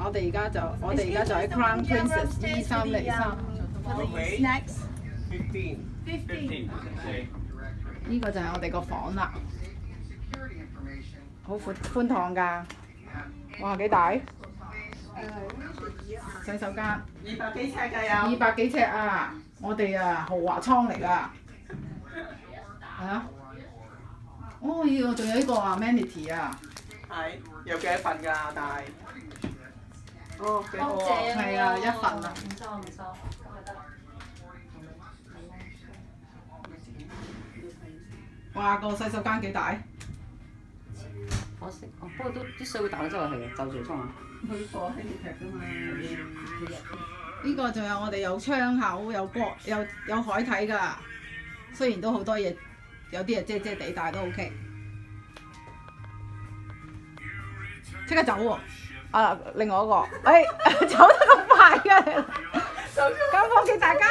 我哋而家就喺 Crown Princess E303。Snacks. 15. 呢個就係我哋個房啦，好寬敞㗎，哇幾大！洗手間200幾尺㗎有。 200幾尺啊！我哋啊豪華倉嚟㗎，係啊！哦，要仲有呢個啊 Manatee 啊，係，有幾多份㗎？但係，哦，幾好多謝喎。係啊，一份啊。唔收唔收，咁咪得。哇！個洗手間幾大？可惜，哦，不過都啲水會大咗之後係就住沖啊。佢放喺條劇㗎嘛。呢個仲有我哋有窗口，有海睇㗎。雖然都好多嘢，有啲嘢遮遮地，但係都 OK。即刻走喎！啊，另外一個，走得咁快嘅，間房幾大間？